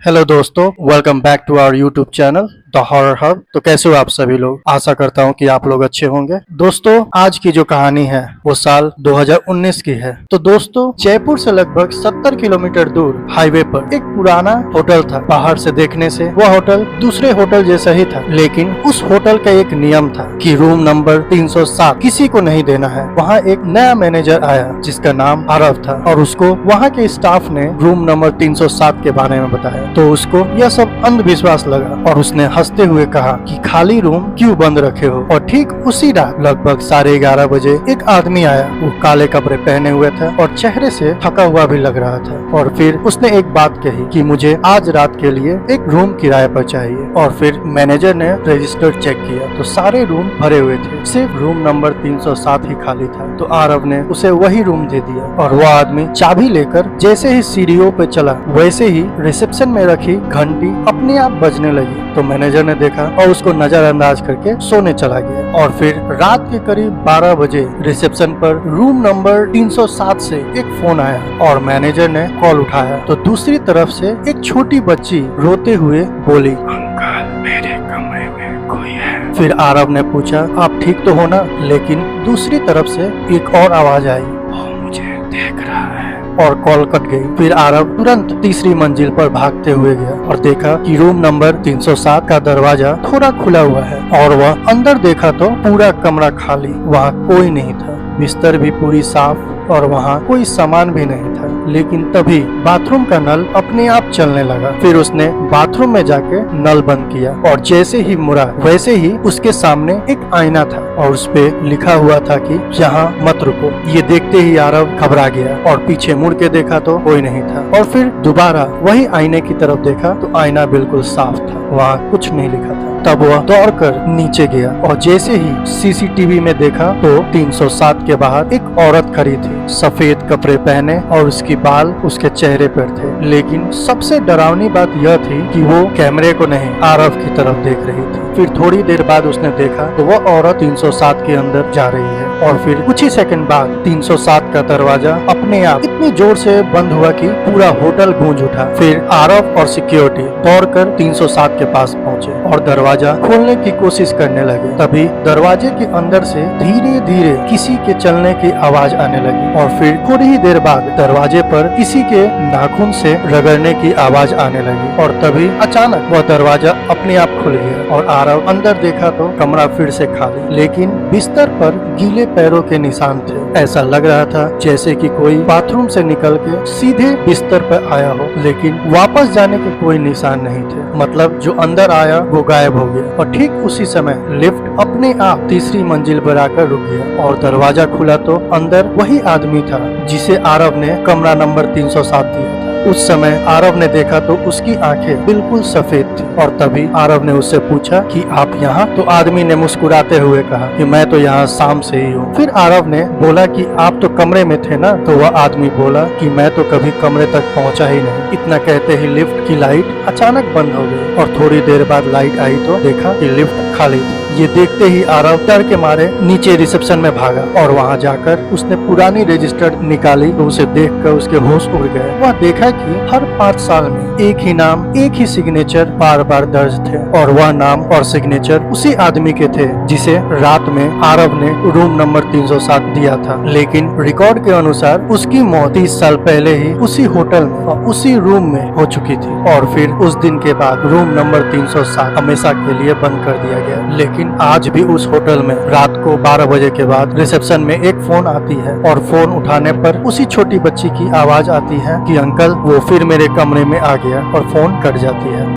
Hello दोस्तों, welcome back to our YouTube channel the horror hub. तो कैसे हो आप सभी लोग? आशा करता हूँ कि आप लोग अच्छे होंगे। दोस्तों, आज की जो कहानी है वो साल 2019 की है। तो दोस्तों, जयपुर से लगभग 70 किलोमीटर दूर हाईवे पर एक पुराना होटल था। बाहर से देखने से वह होटल दूसरे होटल जैसा ही था, लेकिन उस होटल का एक नियम था कि रूम नंबर 307 किसी को नहीं देना है। वहाँ एक नया मैनेजर आया जिसका नाम आरव था और उसको वहाँ के स्टाफ ने रूम नंबर 307 के बारे में बताया। तो उसको यह सब अंधविश्वास लगा और उसने हंसते हुए कहा कि खाली रूम क्यों बंद रखे हो। और ठीक उसी रात लगभग 11:30 बजे एक आदमी आया। वो काले कपड़े पहने हुए था और चेहरे से थका हुआ भी लग रहा था। और फिर उसने एक बात कही कि मुझे आज रात के लिए एक रूम किराए पर चाहिए। और फिर मैनेजर ने रजिस्टर चेक किया तो सारे रूम भरे हुए थे, सिर्फ रूम नंबर 307 ही खाली था। तो आरव ने उसे वही रूम दे दिया और वह आदमी चाबी लेकर जैसे ही सीढ़ियों पे चला, वैसे ही रिसेप्शन में रखी घंटी अपने आप बजने लगी। तो मैनेजर ने देखा और उसको नजरअंदाज करके सोने चला गया। और फिर रात के करीब 12 बजे रिसेप्शन पर रूम नंबर 307 से एक फोन आया और मैनेजर ने कॉल उठाया। तो दूसरी तरफ से एक छोटी बच्ची रोते हुए बोली, अंकल, मेरे कमरे में कोई है। फिर आरव ने पूछा, आप ठीक तो हो ना? लेकिन दूसरी तरफ से एक और आवाज आई, वो मुझे देख रहा है। और कॉल कट गई। फिर आरव तुरंत तीसरी मंजिल पर भागते हुए गया और देखा कि रूम नंबर 307 का दरवाजा थोड़ा खुला हुआ है। और वह अंदर देखा तो पूरा कमरा खाली, वहाँ कोई नहीं था। बिस्तर भी पूरी साफ और वहाँ कोई सामान भी नहीं था। लेकिन तभी बाथरूम का नल अपने आप चलने लगा। फिर उसने बाथरूम में जाके नल बंद किया और जैसे ही मुड़ा वैसे ही उसके सामने एक आईना था और उस पे लिखा हुआ था कि यहाँ मत रुको। ये देखते ही आरव घबरा गया और पीछे मुड़ के देखा तो कोई नहीं था। और फिर दोबारा वही आईने की तरफ देखा तो आईना बिल्कुल साफ था, वहाँ कुछ नहीं लिखा था। तब वह दौड़कर नीचे गया और जैसे ही सीसीटीवी में देखा तो 307 के बाहर एक औरत खड़ी थी, सफेद कपड़े पहने और उसकी बाल उसके चेहरे पर थे। लेकिन सबसे डरावनी बात यह थी कि वो कैमरे को नहीं, आरव की तरफ देख रही थी। फिर थोड़ी देर बाद उसने देखा तो वह औरत 307 के अंदर जा रही है। और फिर कुछ ही सेकंड बाद 307 का दरवाजा अपने आप इतनी जोर से बंद हुआ कि पूरा होटल गूंज उठा। फिर आरव और सिक्योरिटी दौड़कर 307 के पास पहुंचे और दरवाजा खोलने की कोशिश करने लगे। तभी दरवाजे के अंदर से धीरे धीरे किसी के चलने की आवाज आने लगी। और फिर थोड़ी ही देर बाद दरवाजे पर किसी के नाखून से रगड़ने की आवाज आने लगी। और तभी अचानक वह दरवाजा अपने आप खुल गया और आरव अंदर देखा तो कमरा फिर से खाली, लेकिन बिस्तर पर गीले पैरों के निशान थे। ऐसा लग रहा था जैसे कि कोई बाथरूम से निकल के सीधे बिस्तर पर आया हो, लेकिन वापस जाने के कोई निशान नहीं थे। मतलब जो अंदर आया वो गायब हो गया। और ठीक उसी समय लिफ्ट अपने आप तीसरी मंजिल पर आकर रुक गया और दरवाजा खुला तो अंदर वही आदमी था जिसे आरव ने कमरा नंबर 307 दिया था। उस समय आरव ने देखा तो उसकी आंखें बिल्कुल सफेद थी। और तभी आरव ने उससे पूछा कि आप यहाँ? तो आदमी ने मुस्कुराते हुए कहा कि मैं तो यहाँ शाम से ही हूँ। फिर आरव ने बोला कि आप तो कमरे में थे ना? तो वह आदमी बोला कि मैं तो कभी कमरे तक पहुँचा ही नहीं। इतना कहते ही लिफ्ट की लाइट अचानक बंद हो गई और थोड़ी देर बाद लाइट आई तो देखा कि लिफ्ट खाली थी। ये देखते ही आरव डर के मारे नीचे रिसेप्शन में भागा और वहाँ जाकर उसने पुरानी रजिस्टर निकाली तो उसे देखकर उसके होश उड़ गए। वह देखा कि हर 5 साल में एक ही नाम, एक ही सिग्नेचर बार बार दर्ज थे और वह नाम और सिग्नेचर उसी आदमी के थे जिसे रात में आरव ने रूम नंबर 307 दिया था। लेकिन रिकॉर्ड के अनुसार उसकी मौत 30 साल पहले ही उसी होटल में और उसी रूम में हो चुकी थी। और फिर उस दिन के बाद रूम नंबर 307 हमेशा के लिए बंद कर दिया गया। लेकिन आज भी उस होटल में रात को 12 बजे के बाद रिसेप्शन में एक फोन आती है और फोन उठाने पर उसी छोटी बच्ची की आवाज आती है कि अंकल, वो फिर मेरे कमरे में आ गया, और फोन कट जाती है।